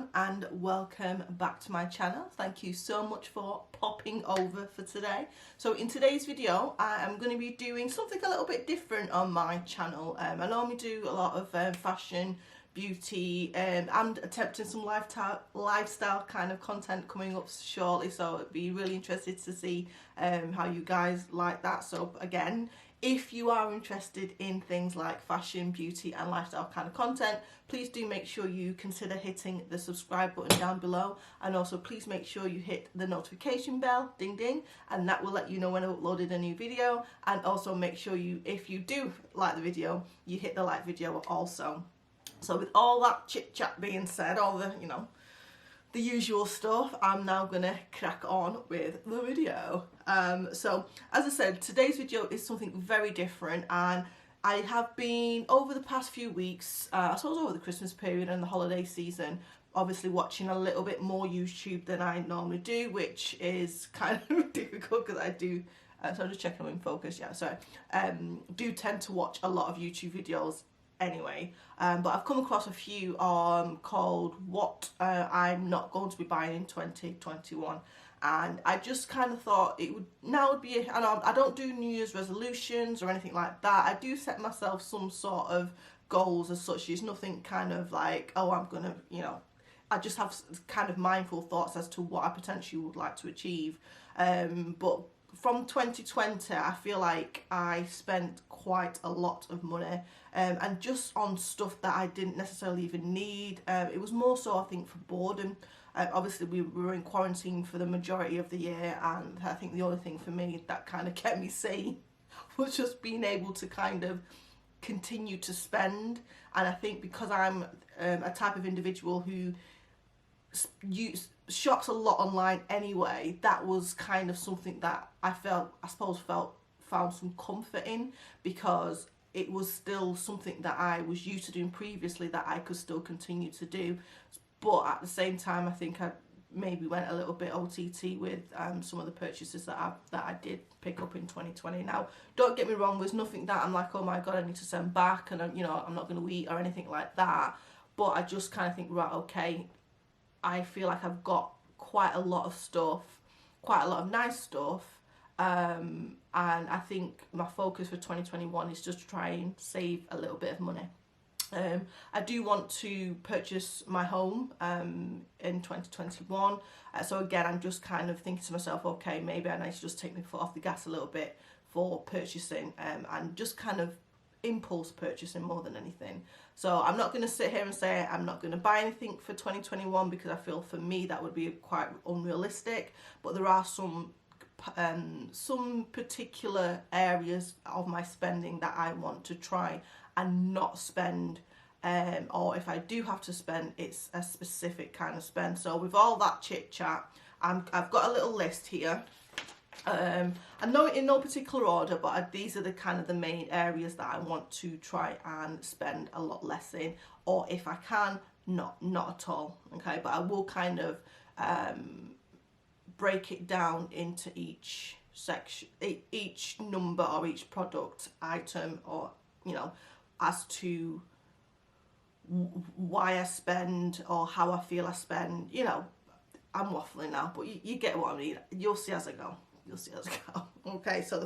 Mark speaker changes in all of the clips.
Speaker 1: everyone, and welcome back to my channel. Thank you so much for popping over for today. So in today's video I am going to be doing something a little bit different on my channel. I normally do a lot of fashion, beauty, and I'm attempting some lifestyle kind of content coming up shortly, so it'd be really interested to see how you guys like that. So again, if you are interested in things like fashion, beauty and lifestyle kind of content, please do make sure you consider hitting the subscribe button down below, and also please make sure you hit the notification bell, ding ding, and that will let you know when I've uploaded a new video. And also make sure you, if you do like the video, you hit the like video also. So with all that chit chat being said, all the, the usual stuff, I'm now gonna crack on with the video. So as I said, today's video is something very different, and I have been, over the past few weeks, I suppose over the Christmas period and the holiday season, obviously watching a little bit more YouTube than I normally do, which is kind of difficult because I do, so I'm just checking I'm in focus, yeah, sorry, do tend to watch a lot of YouTube videos anyway, but I've come across a few called what I'm not going to be buying in 2021, and I just kind of thought it would be I don't do New Year's resolutions or anything like that. I do set myself some sort of goals as such. It's nothing kind of like, oh, I'm gonna, I just have kind of mindful thoughts as to what I potentially would like to achieve, but from 2020 I feel like I spent quite a lot of money, and just on stuff that I didn't necessarily even need. It was more so, I think, for boredom. Obviously we were in quarantine for the majority of the year, and I think the only thing for me that kind of kept me sane was just being able to kind of continue to spend. And I think because I'm a type of individual who shops a lot online anyway, that was kind of something that I found some comfort in, because it was still something that I was used to doing previously that I could still continue to do. But at the same time, I think I maybe went a little bit OTT with some of the purchases that I did pick up in 2020. Now, don't get me wrong, there's nothing that I'm like, oh my god, I need to send back, and I'm not going to eat or anything like that. But I just kind of think, right, okay, I feel like I've got quite a lot of stuff, quite a lot of nice stuff, and I think my focus for 2021 is just to try and save a little bit of money. I do want to purchase my home in 2021, so again, I'm just kind of thinking to myself, okay, maybe I need to just take my foot off the gas a little bit for purchasing, and just kind of impulse purchasing more than anything. So I'm not going to sit here and say I'm not going to buy anything for 2021, because I feel for me that would be quite unrealistic, but there are some particular areas of my spending that I want to try and not spend, or if I do have to spend, it's a specific kind of spend. So with all that chit chat, I've got a little list here. I know in no particular order, but these are the kind of the main areas that I want to try and spend a lot less in, or if I can, not at all. Okay, but I will kind of break it down into each section, each number or each product item, or as to why I spend or how I feel I spend. I'm waffling now, but you get what I mean. You'll see as I go. Okay, so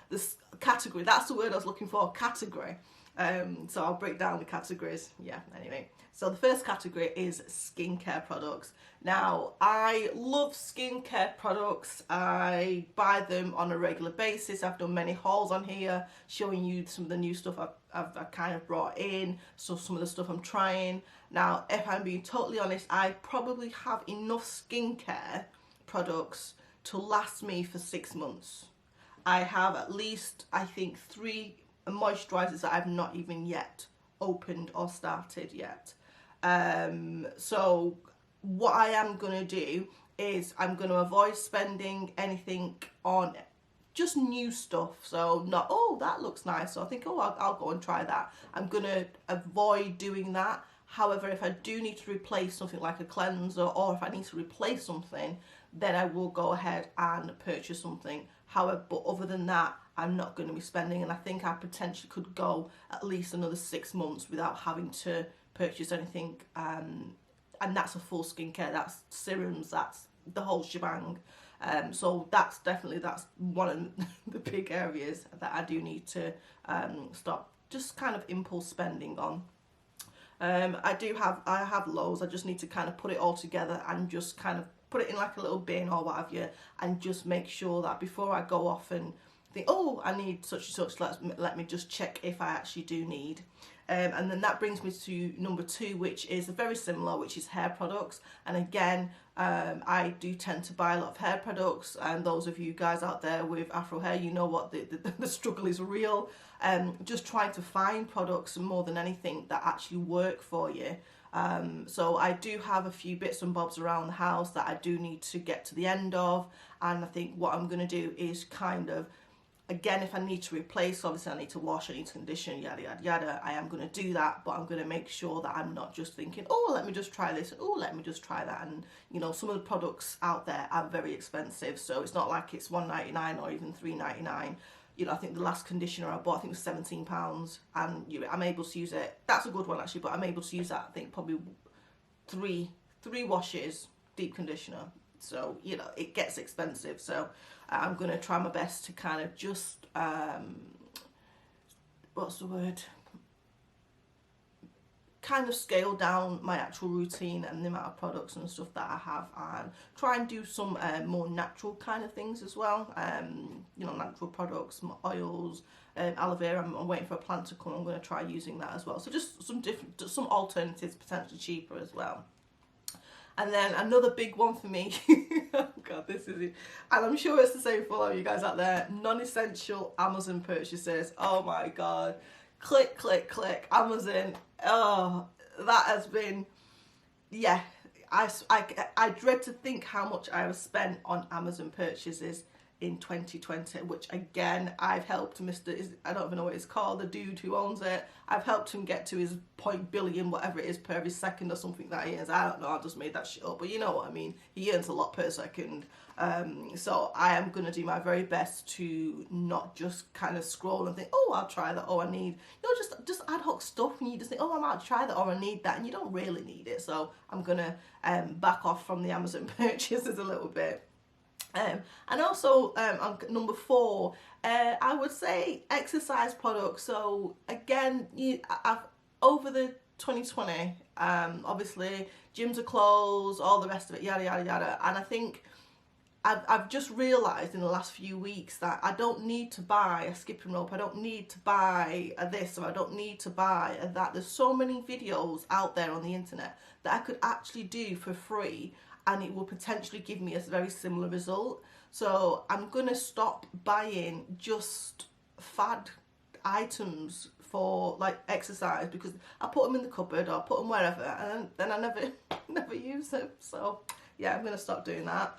Speaker 1: this category, that's the word I was looking for, category. So I'll break down the categories. Yeah, anyway. So the first category is skincare products. Now, I love skincare products. I buy them on a regular basis. I've done many hauls on here showing you some of the new stuff I've kind of brought in, so some of the stuff I'm trying. Now, if I'm being totally honest, I probably have enough skincare products to last me for 6 months. I have at least, I think, 3 moisturizers that I've not even yet opened or started yet. So what I am going to do is I'm going to avoid spending anything on just new stuff. So not, oh, that looks nice, so I think, oh, I'll go and try that. I'm going to avoid doing that. However, if I do need to replace something like a cleanser, or if I need to replace something, then I will go ahead and purchase something. However, but other than that, I'm not going to be spending, and I think I potentially could go at least another 6 months without having to purchase anything and that's a full skincare, that's serums, that's the whole shebang. So that's one of the big areas that I do need to stop just kind of impulse spending on. I have loads. I just need to kind of put it all together and just kind of put it in like a little bin or what have you, and just make sure that before I go off and think, oh, I need such and such, let me just check if I actually do need. And then that brings me to number 2, which is very similar, which is hair products. And again, I do tend to buy a lot of hair products, and those of you guys out there with afro hair, you know what the struggle is real. Just trying to find products more than anything that actually work for you. So I do have a few bits and bobs around the house that I do need to get to the end of, and I think what I'm going to do is kind of, again, if I need to replace, obviously I need to wash, I need to condition, yada yada yada, I am going to do that, but I'm going to make sure that I'm not just thinking, oh, let me just try this, oh, let me just try that. And you know, some of the products out there are very expensive, so it's not like it's $1.99 or even $3.99. You know, I think the last conditioner I bought, I think it was £17, and I'm able to use it. That's a good one actually, but I'm able to use that, I think probably three washes, deep conditioner. So you know, it gets expensive. So I'm going to try my best to kind of just what's the word, kind of scale down my actual routine and the amount of products and stuff that I have, and try and do some more natural kind of things as well. You know, natural products, some oils, aloe vera. I'm waiting for a plant to come. I'm going to try using that as well. So just some alternatives, potentially cheaper as well. And then another big one for me, oh God, this is it. And I'm sure it's the same for all of you guys out there, non-essential Amazon purchases. Oh my God, click, click, click, Amazon. Oh, that has been, yeah, I dread to think how much I have spent on Amazon purchases in 2020, which again, I've helped I don't even know what it's called, the dude who owns it, I've helped him get to his $0.billion, whatever it is, per every second or something that he is. I don't know, I just made that shit up, but you know what I mean. He earns a lot per second. So I am going to do my very best to not just kind of scroll and think, oh, I'll try that, or I need, you know, just ad hoc stuff, and you just think, oh, I might try that, or I need that, and you don't really need it. So I'm going to back off from the Amazon purchases a little bit. And also on number 4, I would say exercise products. So again, I've over the 2020, obviously gyms are closed, all the rest of it, yada yada yada, and I think I've just realised in the last few weeks that I don't need to buy a skipping rope, I don't need to buy a this, or I don't need to buy a that. There's so many videos out there on the internet that I could actually do for free, and it will potentially give me a very similar result. So I'm going to stop buying just fad items for like exercise, because I put them in the cupboard or put them wherever, and then I never use them. So yeah, I'm going to stop doing that.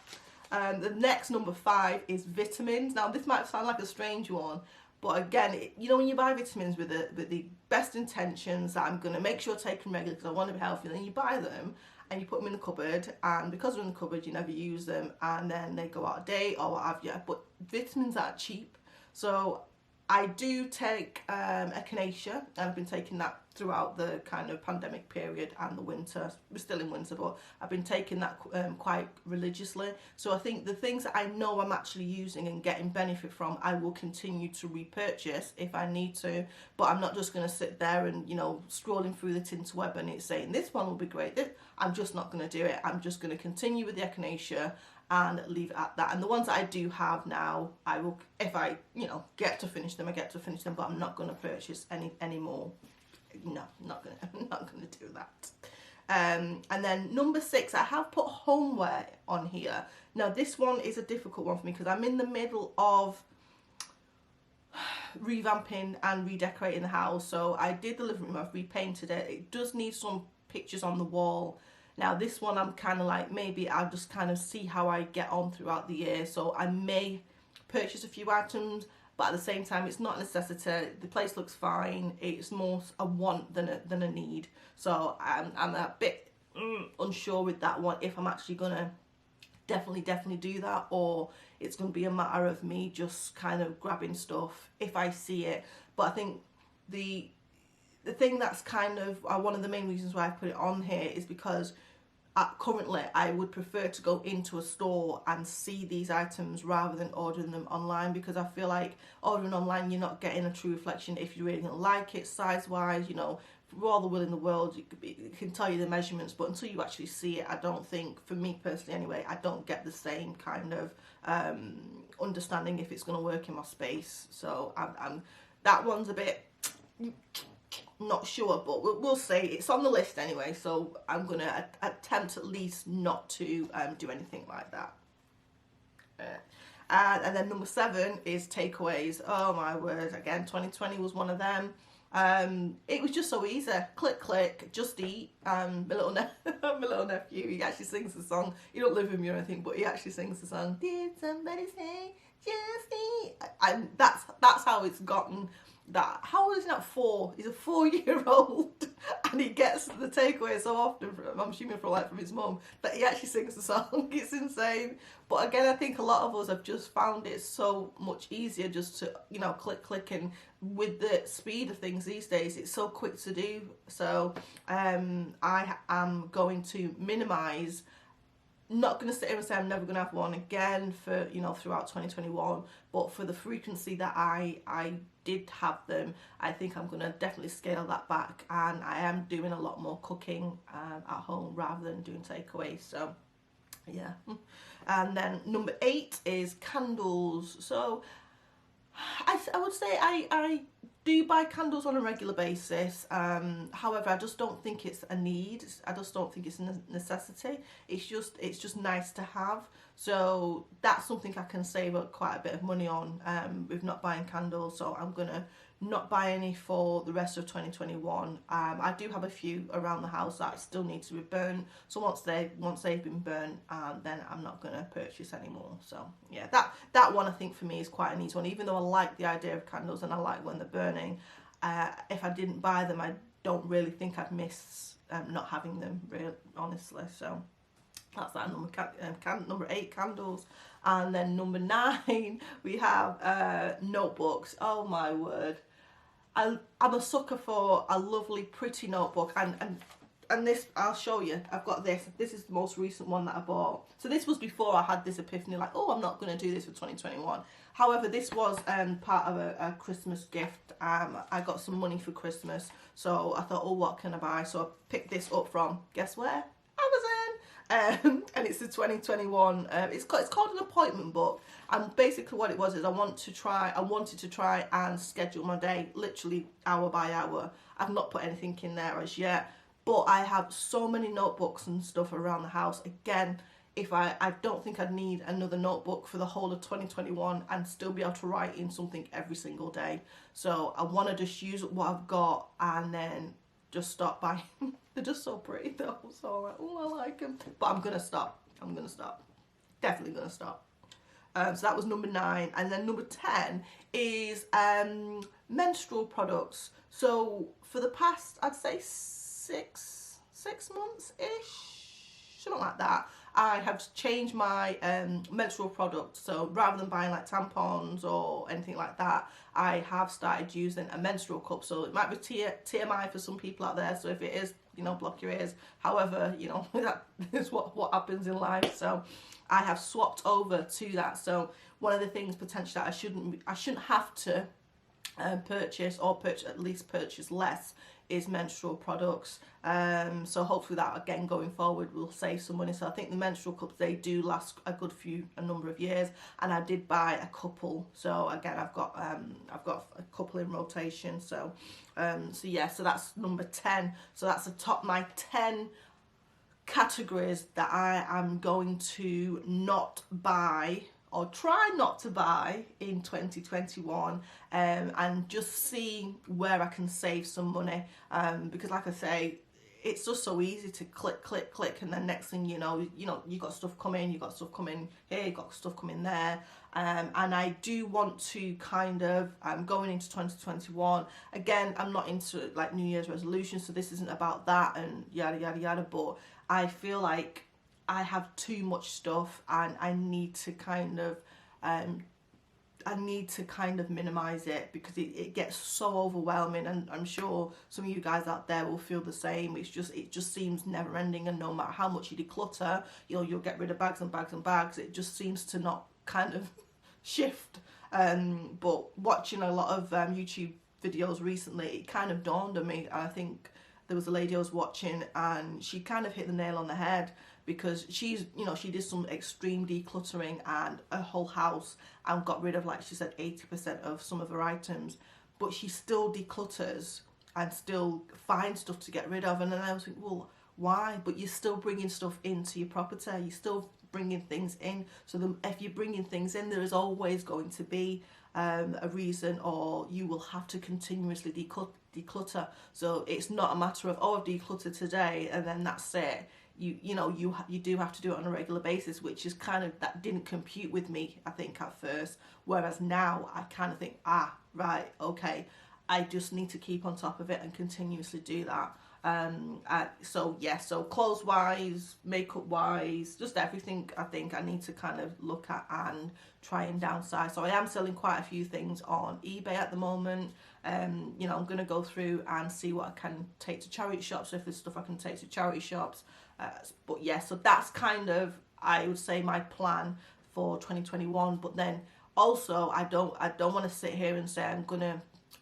Speaker 1: The next number 5 is vitamins. Now this might sound like a strange one, but again, you know, when you buy vitamins with the best intentions that I'm going to make sure I take them regularly because I want to be healthy, then you buy them and you put them in the cupboard, and because they're in the cupboard you never use them, and then they go out of date or what have you. But vitamins are cheap, so I do take echinacea, and I've been taking that throughout the kind of pandemic period and the winter. We're still in winter, but I've been taking that quite religiously. So I think the things that I know I'm actually using and getting benefit from, I will continue to repurchase if I need to. But I'm not just going to sit there and, you know, scrolling through the tinterweb and it's saying this one will be great. I'm just not going to do it. I'm just going to continue with the echinacea and leave it at that. And the ones that I do have now, I will, if I, you know, get to finish them, I get to finish them, but I'm not going to purchase any more. No, I'm not gonna do that. And then number 6, I have put homeware on here. Now this one is a difficult one for me because I'm in the middle of revamping and redecorating the house. So I did the living room, I've repainted it. It does need some pictures on the wall. Now this one I'm kind of like, maybe I'll just kind of see how I get on throughout the year. So I may purchase a few items, but at the same time it's not a necessity. The place looks fine. It's more a want than a need. So I'm a bit unsure with that one, if I'm actually gonna definitely do that, or it's gonna be a matter of me just kind of grabbing stuff if I see it. But I think the thing that's kind of one of the main reasons why I put it on here is because currently I would prefer to go into a store and see these items rather than ordering them online, because I feel like ordering online you're not getting a true reflection if you really don't like it size wise. You know, for all the will in the world, it can tell you the measurements, but until you actually see it, I don't think, for me personally anyway, I don't get the same kind of understanding if it's going to work in my space. So I'm that one's a bit not sure, but we'll see. It's on the list anyway, so I'm going to attempt at least not to do anything like that. And then number 7 is takeaways. Oh my word, again, 2020 was one of them. It was just so easy. Click, click, just eat. My little nephew, he actually sings the song. He don't live with me or anything, but he actually sings the song. Did somebody say just eat? And that's how it's gotten. That, how old is he now? 4. He's a 4-year-old, and he gets the takeaway so often from, I'm assuming from his mum, that he actually sings the song. It's insane. But again, I think a lot of us have just found it so much easier just to, you know, click, and with the speed of things these days, it's so quick to do. So I am going to minimise. Not going to sit here and say I'm never going to have one again for, you know, throughout 2021, but for the frequency that I did have them, I think I'm going to definitely scale that back, and I am doing a lot more cooking at home rather than doing takeaways. So yeah. And then number 8 is candles. So I would say I do buy candles on a regular basis. However, I just don't think it's a need. I just don't think it's a necessity. It's just nice to have. So that's something I can save quite a bit of money on with not buying candles. So I'm gonna not buy any for the rest of 2021. I do have a few around the house that still need to be burnt. So once they've been burnt, then I'm not gonna purchase anymore. So yeah, that one I think for me is quite an easy one. Even though I like the idea of candles and I like when they're burning, if I didn't buy them, I don't really think I'd miss not having them, really, honestly. So that's that number 8, candles. And then number 9, we have notebooks. Oh my word. I'm a sucker for a lovely, pretty notebook. And this, I'll show you. I've got this. This is the most recent one that I bought. So this was before I had this epiphany, like, oh, I'm not going to do this for 2021. However, this was part of a Christmas gift. I got some money for Christmas. So I thought, oh, what can I buy? So I picked this up from, guess where? Amazon. And it's the 2021. It's called an appointment book, and basically what it was is I wanted to try and schedule my day literally hour by hour. I've not put anything in there as yet, but I have so many notebooks and stuff around the house. Again, if I don't think I'd need another notebook for the whole of 2021 and still be able to write in something every single day. So I want to just use what I've got and then just stop buying. They're just so pretty though, so I'm like, oh, I like them. But I'm gonna stop. Definitely gonna stop. So that was number 9, and then number 10 is menstrual products. So for the past, I'd say six months ish, something like that, I have changed my menstrual product. So rather than buying like tampons or anything like that, I have started using a menstrual cup. So it might be TMI for some people out there. So if it is, you know, block your ears. However, you know, that is what happens in life. So I have swapped over to that. So one of the things potentially that I shouldn't have to purchase, or at least purchase less, is menstrual products. So hopefully that, again, going forward, will save some money. So I think the menstrual cups, they do last a number of years, and I did buy a couple. So again, I've got a couple in rotation. So yeah, so that's number 10. So that's the top, my 10 categories that I am going to not buy, or try not to buy, in 2021, and just see where I can save some money, because like I say, it's just so easy to click, and then next thing you know, you got stuff coming, you got stuff coming here, you got stuff coming there, and I do want to kind of, going into 2021, again, I'm not into like New Year's resolutions, so this isn't about that and yada yada yada, but I feel like I have too much stuff, and I need to kind of need to kind of minimize it, because it gets so overwhelming, and I'm sure some of you guys out there will feel the same. It just seems never ending, and no matter how much you declutter, you'll get rid of bags and bags and bags. It just seems to not kind of shift. But watching a lot of YouTube videos recently, it kind of dawned on me. I think there was a lady I was watching, and she kind of hit the nail on the head, because she's, you know, she did some extreme decluttering and a whole house, and got rid of, like she said, 80% of some of her items, but she still declutters and still finds stuff to get rid of. And then I was thinking, well, why? But you're still bringing stuff into your property, you're still bringing things in. So if you're bringing things in, there is always going to be a reason, or you will have to continuously declutter. So it's not a matter of, oh, I've decluttered today and then that's it. You do have to do it on a regular basis, which is kind of, that didn't compute with me, I think, at first. Whereas now I kind of think, right, okay, I just need to keep on top of it and continuously do that. So clothes wise, makeup wise, just everything, I think I need to kind of look at and try and downsize. So I am selling quite a few things on eBay at the moment. I'm going to go through and see what I can take to charity shops, if there's stuff I can take to charity shops. But yeah, so that's kind of, I would say, my plan for 2021. But then also, I don't want to sit here and say I'm going to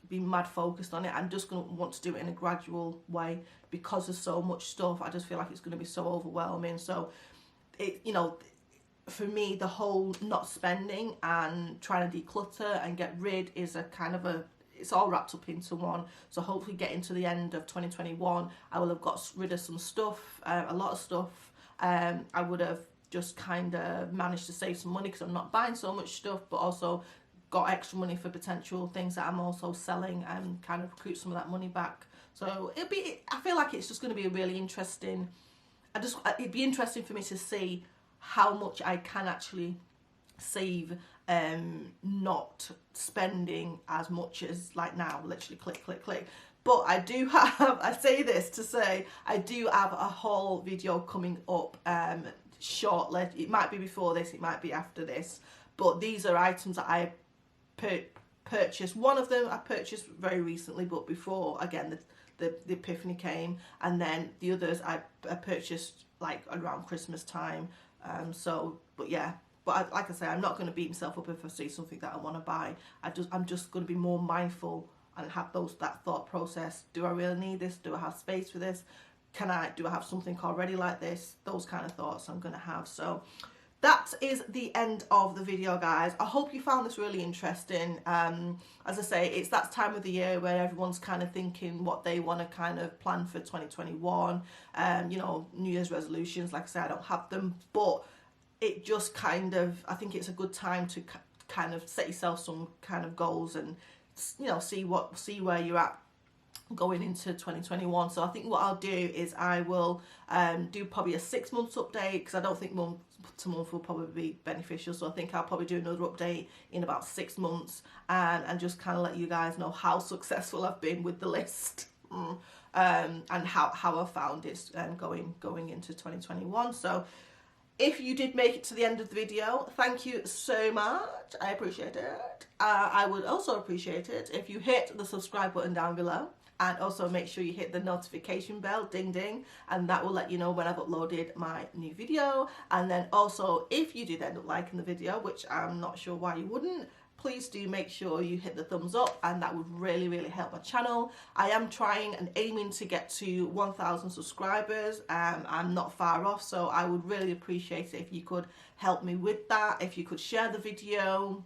Speaker 1: be mad focused on it. I'm just going to want to do it in a gradual way, because there's so much stuff. I just feel like it's going to be so overwhelming. So for me, the whole not spending and trying to declutter and get rid is a kind of it's all wrapped up into one. So hopefully getting to the end of 2021, I will have got rid of some stuff, a lot of stuff. I would have just kind of managed to save some money, because I'm not buying so much stuff, but also got extra money for potential things that I'm also selling, and kind of recoup some of that money back. So I feel like it's just going to be a really interesting, it'd be interesting for me to see how much I can actually save, not spending as much as like now, literally click, click, click. But I do have, I say this to say, I do have a whole video coming up shortly. It might be before this, it might be after this, but these are items that I purchased. One of them I purchased very recently, but before, again, the epiphany came, and then the others I purchased like around Christmas time. But like I say, I'm not going to beat myself up if I see something that I want to buy. I'm just going to be more mindful and have that thought process. Do I really need this? Do I have space for this? Do I have something already like this? Those kind of thoughts I'm going to have. So that is the end of the video, guys. I hope you found this really interesting. As I say, it's that time of the year where everyone's kind of thinking what they want to kind of plan for 2021. New Year's resolutions, like I say, I don't have them, but it just kind of, I think it's a good time to kind of set yourself some kind of goals, and see where you're at going into 2021. So I think what I'll do is I will do probably a 6 months update, because I don't think month to month will probably be beneficial. So I think I'll probably do another update in about 6 months, and just kind of let you guys know how successful I've been with the list, and how I found it going into 2021. So if you did make it to the end of the video, thank you so much. I appreciate it. I would also appreciate it if you hit the subscribe button down below, and also make sure you hit the notification bell, ding ding, and that will let you know when I've uploaded my new video. And then also, if you did end up liking the video, which I'm not sure why you wouldn't, please do make sure you hit the thumbs up, and that would really, really help my channel. I am trying and aiming to get to 1,000 subscribers. I'm not far off, so I would really appreciate it if you could help me with that, if you could share the video,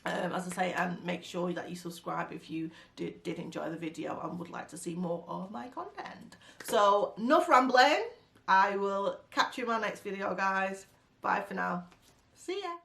Speaker 1: as I say, and make sure that you subscribe if you did enjoy the video and would like to see more of my content. So enough rambling. I will catch you in my next video, guys. Bye for now. See ya.